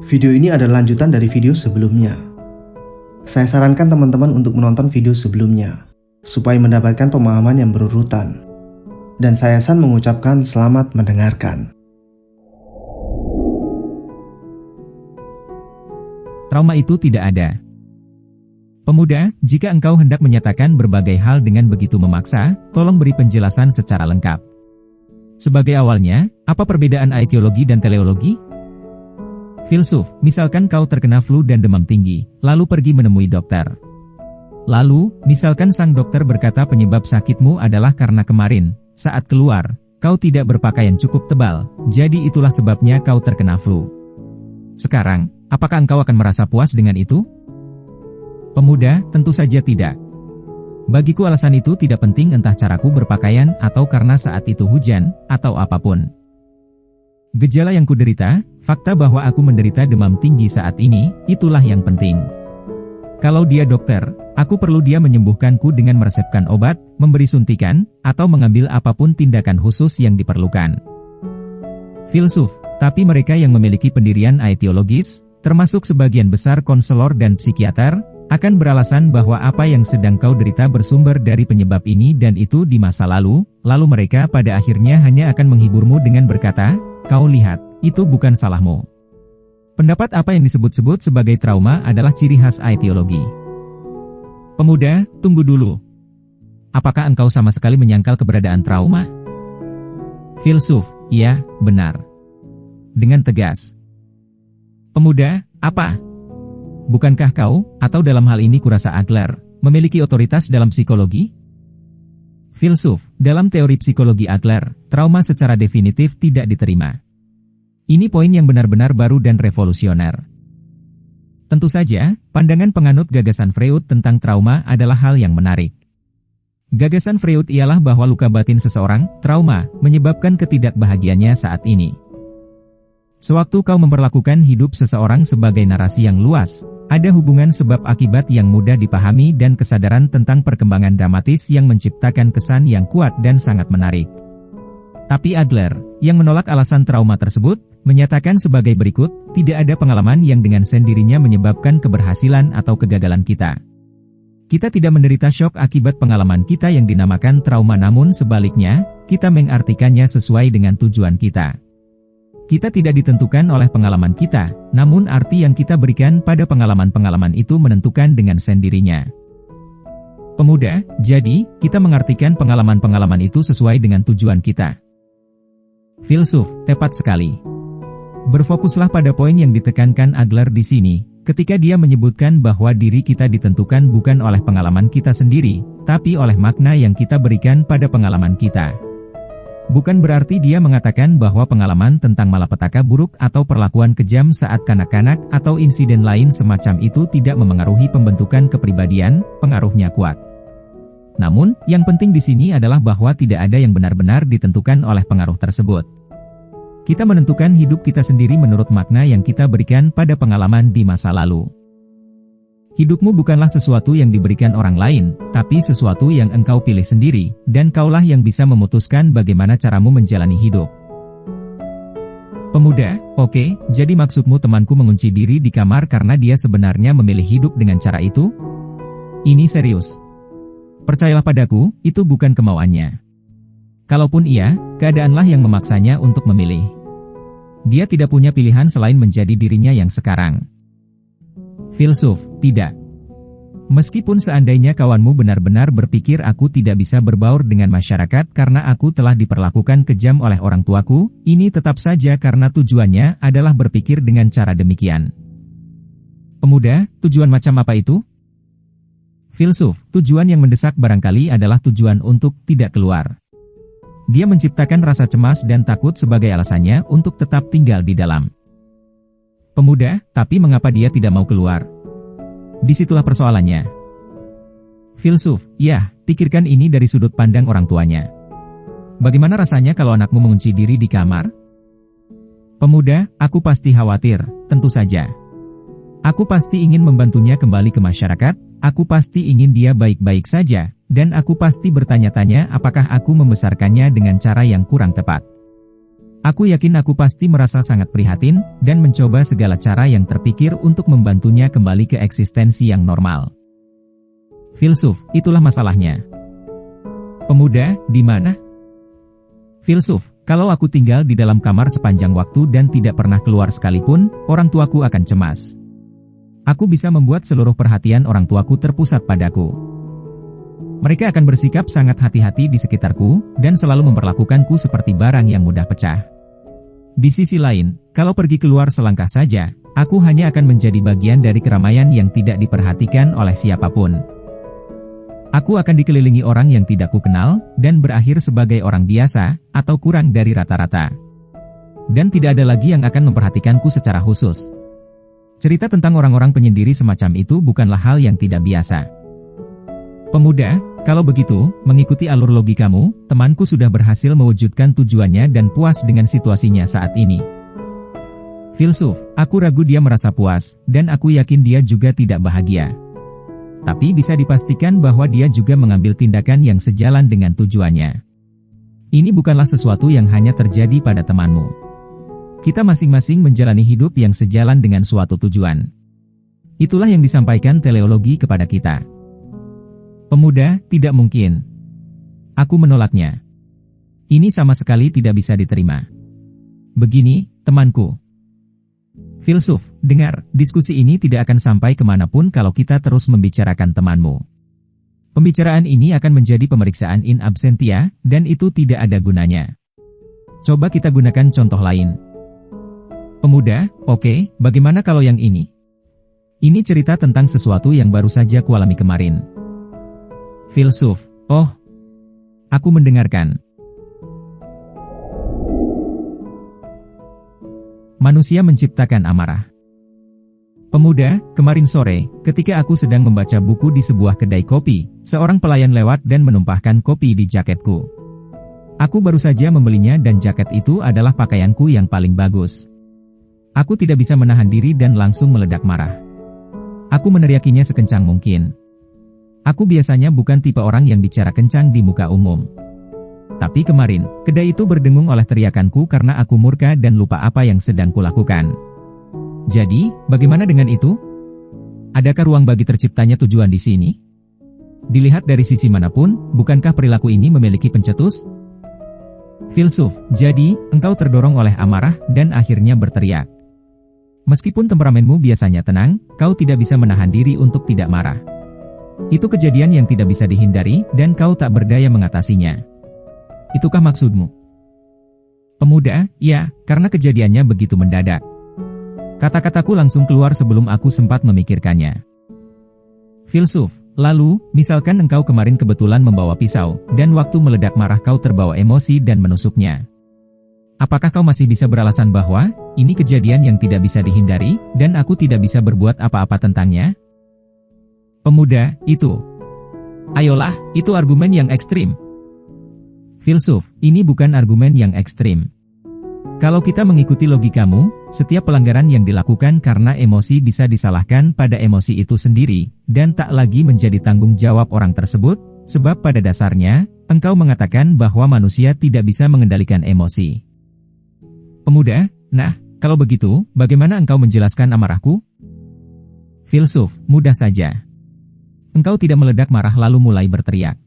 Video ini adalah lanjutan dari video sebelumnya. Saya sarankan teman-teman untuk menonton video sebelumnya, supaya mendapatkan pemahaman yang berurutan. Dan saya San mengucapkan selamat mendengarkan. Trauma itu tidak ada. Pemuda, jika engkau hendak menyatakan berbagai hal dengan begitu memaksa, tolong beri penjelasan secara lengkap. Sebagai awalnya, apa perbedaan etiologi dan teleologi? Filsuf, misalkan kau terkena flu dan demam tinggi, lalu pergi menemui dokter. Lalu, misalkan sang dokter berkata penyebab sakitmu adalah karena kemarin, saat keluar, kau tidak berpakaian cukup tebal, jadi itulah sebabnya kau terkena flu. Sekarang, apakah engkau akan merasa puas dengan itu? Pemuda, tentu saja tidak. Bagiku alasan itu tidak penting, entah caraku berpakaian atau karena saat itu hujan, atau apapun. Gejala yang kuderita, fakta bahwa aku menderita demam tinggi saat ini, itulah yang penting. Kalau dia dokter, aku perlu dia menyembuhkanku dengan meresepkan obat, memberi suntikan, atau mengambil apapun tindakan khusus yang diperlukan. Filsuf, tapi mereka yang memiliki pendirian aetiologis, termasuk sebagian besar konselor dan psikiater, akan beralasan bahwa apa yang sedang kau derita bersumber dari penyebab ini dan itu di masa lalu mereka pada akhirnya hanya akan menghiburmu dengan berkata, kau lihat, itu bukan salahmu. Pendapat apa yang disebut-sebut sebagai trauma adalah ciri khas aetiologi. Pemuda, tunggu dulu. Apakah engkau sama sekali menyangkal keberadaan trauma? Filsuf, iya, benar. Dengan tegas. Pemuda, apa? Bukankah kau, atau dalam hal ini kurasa Adler, memiliki otoritas dalam psikologi? Filsuf, dalam teori psikologi Adler, trauma secara definitif tidak diterima. Ini poin yang benar-benar baru dan revolusioner. Tentu saja, pandangan penganut gagasan Freud tentang trauma adalah hal yang menarik. Gagasan Freud ialah bahwa luka batin seseorang, trauma, menyebabkan ketidakbahagiaannya saat ini. Sewaktu kau memperlakukan hidup seseorang sebagai narasi yang luas, ada hubungan sebab akibat yang mudah dipahami dan kesadaran tentang perkembangan dramatis yang menciptakan kesan yang kuat dan sangat menarik. Tapi Adler, yang menolak alasan trauma tersebut, menyatakan sebagai berikut, tidak ada pengalaman yang dengan sendirinya menyebabkan keberhasilan atau kegagalan kita. Kita tidak menderita syok akibat pengalaman kita yang dinamakan trauma, namun sebaliknya, kita mengartikannya sesuai dengan tujuan kita. Kita tidak ditentukan oleh pengalaman kita, namun arti yang kita berikan pada pengalaman-pengalaman itu menentukan dengan sendirinya. Pemuda, jadi, kita mengartikan pengalaman-pengalaman itu sesuai dengan tujuan kita. Filsuf, tepat sekali. Berfokuslah pada poin yang ditekankan Adler di sini, ketika dia menyebutkan bahwa diri kita ditentukan bukan oleh pengalaman kita sendiri, tapi oleh makna yang kita berikan pada pengalaman kita. Bukan berarti dia mengatakan bahwa pengalaman tentang malapetaka buruk atau perlakuan kejam saat kanak-kanak atau insiden lain semacam itu tidak memengaruhi pembentukan kepribadian, pengaruhnya kuat. Namun, yang penting di sini adalah bahwa tidak ada yang benar-benar ditentukan oleh pengaruh tersebut. Kita menentukan hidup kita sendiri menurut makna yang kita berikan pada pengalaman di masa lalu. Hidupmu bukanlah sesuatu yang diberikan orang lain, tapi sesuatu yang engkau pilih sendiri, dan kaulah yang bisa memutuskan bagaimana caramu menjalani hidup. Pemuda, oke, jadi maksudmu temanku mengunci diri di kamar karena dia sebenarnya memilih hidup dengan cara itu? Ini serius. Percayalah padaku, itu bukan kemauannya. Kalaupun iya, keadaanlah yang memaksanya untuk memilih. Dia tidak punya pilihan selain menjadi dirinya yang sekarang. Filsuf, tidak. Meskipun seandainya kawanmu benar-benar berpikir aku tidak bisa berbaur dengan masyarakat karena aku telah diperlakukan kejam oleh orang tuaku, ini tetap saja karena tujuannya adalah berpikir dengan cara demikian. Pemuda, tujuan macam apa itu? Filsuf, tujuan yang mendesak barangkali adalah tujuan untuk tidak keluar. Dia menciptakan rasa cemas dan takut sebagai alasannya untuk tetap tinggal di dalam. Pemuda, tapi mengapa dia tidak mau keluar? Disitulah persoalannya. Filsuf, ya, pikirkan ini dari sudut pandang orang tuanya. Bagaimana rasanya kalau anakmu mengunci diri di kamar? Pemuda, aku pasti khawatir, tentu saja. Aku pasti ingin membantunya kembali ke masyarakat, aku pasti ingin dia baik-baik saja, dan aku pasti bertanya-tanya apakah aku membesarkannya dengan cara yang kurang tepat. Aku yakin aku pasti merasa sangat prihatin dan mencoba segala cara yang terpikir untuk membantunya kembali ke eksistensi yang normal. Filsuf, itulah masalahnya. Pemuda, di mana? Filsuf, kalau aku tinggal di dalam kamar sepanjang waktu dan tidak pernah keluar sekalipun, orang tuaku akan cemas. Aku bisa membuat seluruh perhatian orang tuaku terpusat padaku. Mereka akan bersikap sangat hati-hati di sekitarku, dan selalu memperlakukanku seperti barang yang mudah pecah. Di sisi lain, kalau pergi keluar selangkah saja, aku hanya akan menjadi bagian dari keramaian yang tidak diperhatikan oleh siapapun. Aku akan dikelilingi orang yang tidak kukenal, dan berakhir sebagai orang biasa, atau kurang dari rata-rata. Dan tidak ada lagi yang akan memperhatikanku secara khusus. Cerita tentang orang-orang penyendiri semacam itu bukanlah hal yang tidak biasa. Pemuda, kalau begitu, mengikuti alur logikamu, temanku sudah berhasil mewujudkan tujuannya dan puas dengan situasinya saat ini. Filsuf, aku ragu dia merasa puas, dan aku yakin dia juga tidak bahagia. Tapi bisa dipastikan bahwa dia juga mengambil tindakan yang sejalan dengan tujuannya. Ini bukanlah sesuatu yang hanya terjadi pada temanmu. Kita masing-masing menjalani hidup yang sejalan dengan suatu tujuan. Itulah yang disampaikan teleologi kepada kita. Pemuda, tidak mungkin. Aku menolaknya. Ini sama sekali tidak bisa diterima. Begini, temanku. Filsuf, dengar, diskusi ini tidak akan sampai kemanapun kalau kita terus membicarakan temanmu. Pembicaraan ini akan menjadi pemeriksaan in absentia, dan itu tidak ada gunanya. Coba kita gunakan contoh lain. Pemuda, oke, bagaimana kalau yang ini? Ini cerita tentang sesuatu yang baru saja kualami kemarin. Filsuf, oh, aku mendengarkan. Manusia menciptakan amarah. Pemuda, kemarin sore, ketika aku sedang membaca buku di sebuah kedai kopi, seorang pelayan lewat dan menumpahkan kopi di jaketku. Aku baru saja membelinya dan jaket itu adalah pakaianku yang paling bagus. Aku tidak bisa menahan diri dan langsung meledak marah. Aku meneriakinya sekencang mungkin. Aku biasanya bukan tipe orang yang bicara kencang di muka umum. Tapi kemarin, kedai itu berdengung oleh teriakanku karena aku murka dan lupa apa yang sedang kulakukan. Jadi, bagaimana dengan itu? Adakah ruang bagi terciptanya tujuan di sini? Dilihat dari sisi manapun, bukankah perilaku ini memiliki pencetus? Filsuf, jadi, engkau terdorong oleh amarah dan akhirnya berteriak. Meskipun temperamenmu biasanya tenang, kau tidak bisa menahan diri untuk tidak marah. Itu kejadian yang tidak bisa dihindari, dan kau tak berdaya mengatasinya. Itukah maksudmu? Pemuda, ya, karena kejadiannya begitu mendadak. Kata-kataku langsung keluar sebelum aku sempat memikirkannya. Filsuf, lalu, misalkan engkau kemarin kebetulan membawa pisau, dan waktu meledak marah kau terbawa emosi dan menusuknya. Apakah kau masih bisa beralasan bahwa, ini kejadian yang tidak bisa dihindari, dan aku tidak bisa berbuat apa-apa tentangnya? Pemuda, itu. Ayolah, itu argumen yang ekstrim. Filsuf, ini bukan argumen yang ekstrim. Kalau kita mengikuti logikamu, setiap pelanggaran yang dilakukan karena emosi bisa disalahkan pada emosi itu sendiri, dan tak lagi menjadi tanggung jawab orang tersebut, sebab pada dasarnya, engkau mengatakan bahwa manusia tidak bisa mengendalikan emosi. Pemuda, nah, kalau begitu, bagaimana engkau menjelaskan amarahku? Filsuf, mudah saja. Engkau tidak meledak marah lalu mulai berteriak.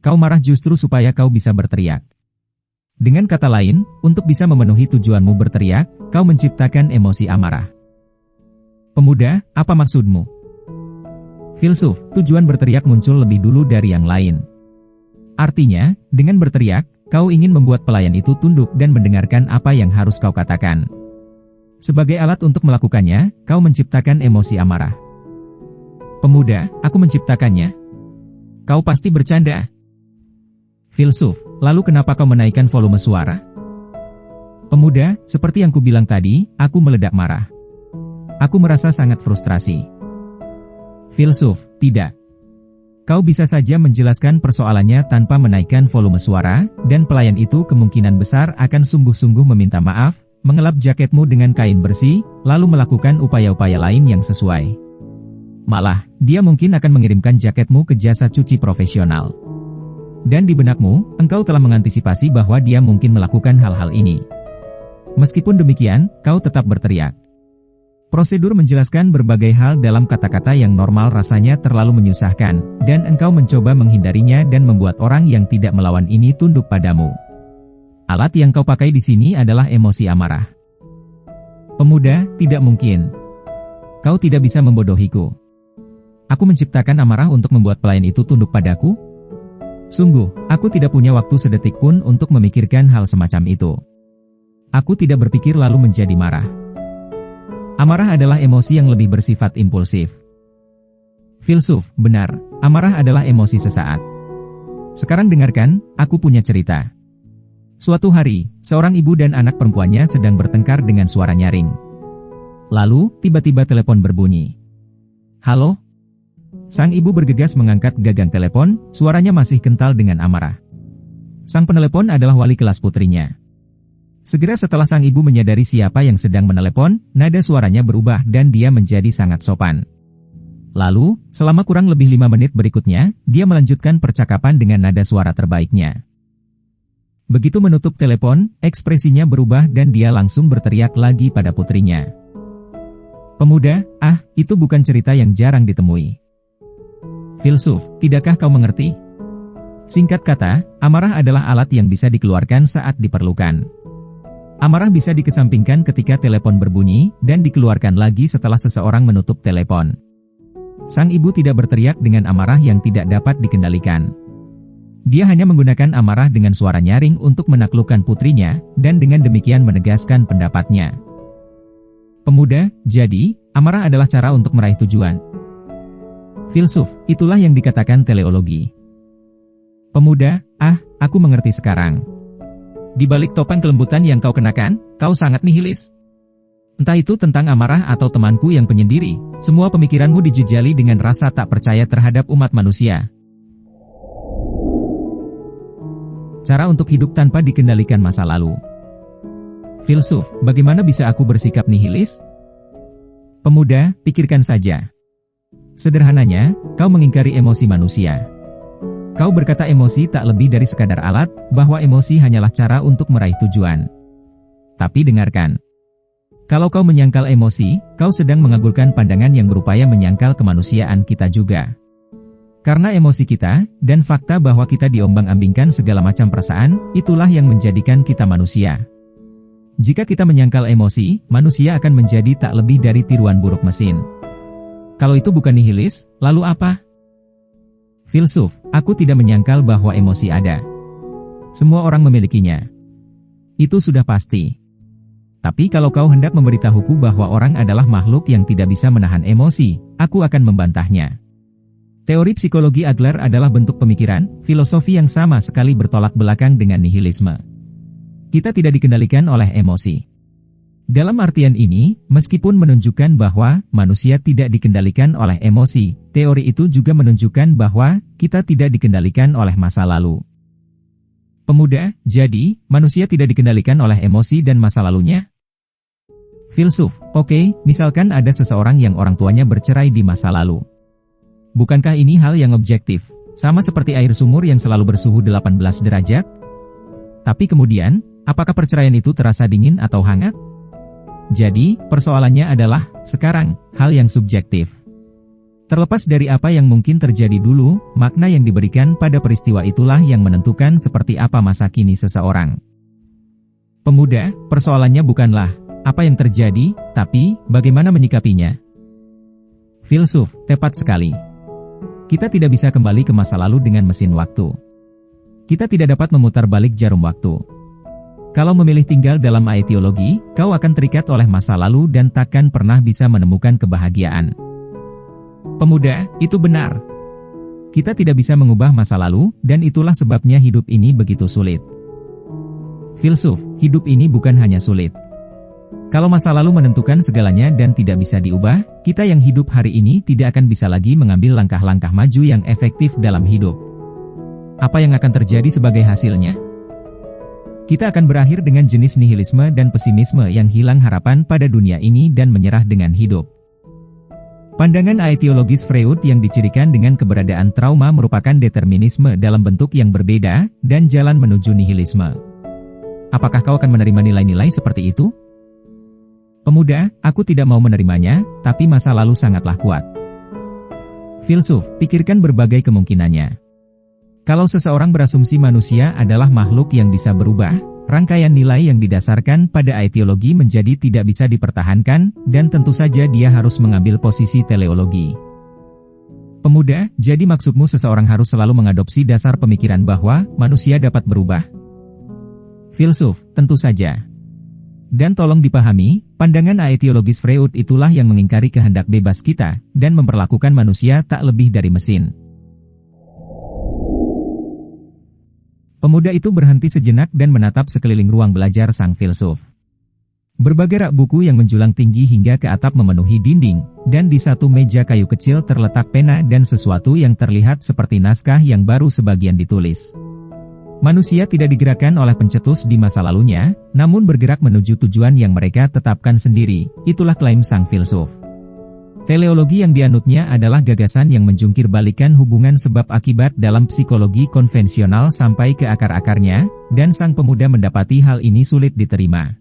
Kau marah justru supaya kau bisa berteriak. Dengan kata lain, untuk bisa memenuhi tujuanmu berteriak, kau menciptakan emosi amarah. Pemuda, apa maksudmu? Filsuf, tujuan berteriak muncul lebih dulu dari yang lain. Artinya, dengan berteriak, kau ingin membuat pelayan itu tunduk dan mendengarkan apa yang harus kau katakan. Sebagai alat untuk melakukannya, kau menciptakan emosi amarah. Pemuda, aku menciptakannya. Kau pasti bercanda. Filsuf, lalu kenapa kau menaikkan volume suara? Pemuda, seperti yang kubilang tadi, aku meledak marah. Aku merasa sangat frustrasi. Filsuf, tidak. Kau bisa saja menjelaskan persoalannya tanpa menaikkan volume suara, dan pelayan itu kemungkinan besar akan sungguh-sungguh meminta maaf, mengelap jaketmu dengan kain bersih, lalu melakukan upaya-upaya lain yang sesuai. Malah, dia mungkin akan mengirimkan jaketmu ke jasa cuci profesional. Dan di benakmu, engkau telah mengantisipasi bahwa dia mungkin melakukan hal-hal ini. Meskipun demikian, kau tetap berteriak. Prosedur menjelaskan berbagai hal dalam kata-kata yang normal rasanya terlalu menyusahkan, dan engkau mencoba menghindarinya dan membuat orang yang tidak melawan ini tunduk padamu. Alat yang kau pakai di sini adalah emosi amarah. Pemuda, tidak mungkin. Kau tidak bisa membodohiku. Aku menciptakan amarah untuk membuat pelayan itu tunduk padaku? Sungguh, aku tidak punya waktu sedetik pun untuk memikirkan hal semacam itu. Aku tidak berpikir lalu menjadi marah. Amarah adalah emosi yang lebih bersifat impulsif. Filsuf, benar, amarah adalah emosi sesaat. Sekarang dengarkan, aku punya cerita. Suatu hari, seorang ibu dan anak perempuannya sedang bertengkar dengan suara nyaring. Lalu, tiba-tiba telepon berbunyi. Halo? Sang ibu bergegas mengangkat gagang telepon, suaranya masih kental dengan amarah. Sang penelepon adalah wali kelas putrinya. Segera setelah sang ibu menyadari siapa yang sedang menelepon, nada suaranya berubah dan dia menjadi sangat sopan. Lalu, selama kurang lebih 5 menit berikutnya, dia melanjutkan percakapan dengan nada suara terbaiknya. Begitu menutup telepon, ekspresinya berubah dan dia langsung berteriak lagi pada putrinya. Pemuda, itu bukan cerita yang jarang ditemui. Filsuf, tidakkah kau mengerti? Singkat kata, amarah adalah alat yang bisa dikeluarkan saat diperlukan. Amarah bisa dikesampingkan ketika telepon berbunyi, dan dikeluarkan lagi setelah seseorang menutup telepon. Sang ibu tidak berteriak dengan amarah yang tidak dapat dikendalikan. Dia hanya menggunakan amarah dengan suara nyaring untuk menaklukkan putrinya, dan dengan demikian menegaskan pendapatnya. Pemuda, jadi, amarah adalah cara untuk meraih tujuan. Filsuf, itulah yang dikatakan teleologi. Pemuda, aku mengerti sekarang. Di balik topeng kelembutan yang kau kenakan, kau sangat nihilis. Entah itu tentang amarah atau temanku yang penyendiri, semua pemikiranmu dijejali dengan rasa tak percaya terhadap umat manusia. Cara untuk hidup tanpa dikendalikan masa lalu. Filsuf, bagaimana bisa aku bersikap nihilis? Pemuda, pikirkan saja. Sederhananya, kau mengingkari emosi manusia. Kau berkata emosi tak lebih dari sekadar alat, bahwa emosi hanyalah cara untuk meraih tujuan. Tapi dengarkan. Kalau kau menyangkal emosi, kau sedang mengagulkan pandangan yang berupaya menyangkal kemanusiaan kita juga. Karena emosi kita, dan fakta bahwa kita diombang-ambingkan segala macam perasaan, itulah yang menjadikan kita manusia. Jika kita menyangkal emosi, manusia akan menjadi tak lebih dari tiruan buruk mesin. Kalau itu bukan nihilis, lalu apa? Filsuf, aku tidak menyangkal bahwa emosi ada. Semua orang memilikinya. Itu sudah pasti. Tapi kalau kau hendak memberitahuku bahwa orang adalah makhluk yang tidak bisa menahan emosi, aku akan membantahnya. Teori psikologi Adler adalah bentuk pemikiran, filosofi yang sama sekali bertolak belakang dengan nihilisme. Kita tidak dikendalikan oleh emosi. Dalam artian ini, meskipun menunjukkan bahwa manusia tidak dikendalikan oleh emosi, teori itu juga menunjukkan bahwa kita tidak dikendalikan oleh masa lalu. Pemuda, jadi, manusia tidak dikendalikan oleh emosi dan masa lalunya? Filsuf, oke, misalkan ada seseorang yang orang tuanya bercerai di masa lalu. Bukankah ini hal yang objektif, sama seperti air sumur yang selalu bersuhu 18 derajat? Tapi kemudian, apakah perceraian itu terasa dingin atau hangat? Jadi, persoalannya adalah, sekarang, hal yang subjektif. Terlepas dari apa yang mungkin terjadi dulu, makna yang diberikan pada peristiwa itulah yang menentukan seperti apa masa kini seseorang. Pemuda, persoalannya bukanlah apa yang terjadi, tapi bagaimana menyikapinya. Filsuf, tepat sekali. Kita tidak bisa kembali ke masa lalu dengan mesin waktu. Kita tidak dapat memutar balik jarum waktu. Kalau memilih tinggal dalam aetiologi, kau akan terikat oleh masa lalu dan takkan pernah bisa menemukan kebahagiaan. Pemuda, itu benar. Kita tidak bisa mengubah masa lalu, dan itulah sebabnya hidup ini begitu sulit. Filsuf, hidup ini bukan hanya sulit. Kalau masa lalu menentukan segalanya dan tidak bisa diubah, kita yang hidup hari ini tidak akan bisa lagi mengambil langkah-langkah maju yang efektif dalam hidup. Apa yang akan terjadi sebagai hasilnya? Kita akan berakhir dengan jenis nihilisme dan pesimisme yang hilang harapan pada dunia ini dan menyerah dengan hidup. Pandangan aetiologis Freud yang dicirikan dengan keberadaan trauma merupakan determinisme dalam bentuk yang berbeda, dan jalan menuju nihilisme. apakah kau akan menerima nilai-nilai seperti itu? Pemuda, aku tidak mau menerimanya, tapi masa lalu sangatlah kuat. Filsuf, pikirkan berbagai kemungkinannya. Kalau seseorang berasumsi manusia adalah makhluk yang bisa berubah, rangkaian nilai yang didasarkan pada aetiologi menjadi tidak bisa dipertahankan, dan tentu saja dia harus mengambil posisi teleologi. Pemuda, jadi maksudmu seseorang harus selalu mengadopsi dasar pemikiran bahwa manusia dapat berubah? Filsuf, tentu saja. Dan tolong dipahami, pandangan aetiologis Freud itulah yang mengingkari kehendak bebas kita, dan memperlakukan manusia tak lebih dari mesin. Pemuda itu berhenti sejenak dan menatap sekeliling ruang belajar sang filsuf. Berbagai rak buku yang menjulang tinggi hingga ke atap memenuhi dinding, dan di satu meja kayu kecil terletak pena dan sesuatu yang terlihat seperti naskah yang baru sebagian ditulis. Manusia tidak digerakkan oleh pencetus di masa lalunya, namun bergerak menuju tujuan yang mereka tetapkan sendiri, itulah klaim sang filsuf. Teleologi yang dianutnya adalah gagasan yang menjungkir balikan hubungan sebab-akibat dalam psikologi konvensional sampai ke akar-akarnya, dan sang pemuda mendapati hal ini sulit diterima.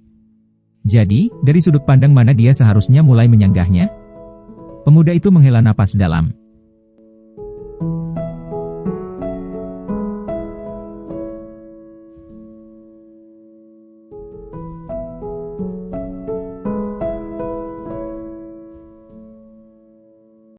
Jadi, dari sudut pandang mana dia seharusnya mulai menyanggahnya? Pemuda itu menghela napas dalam.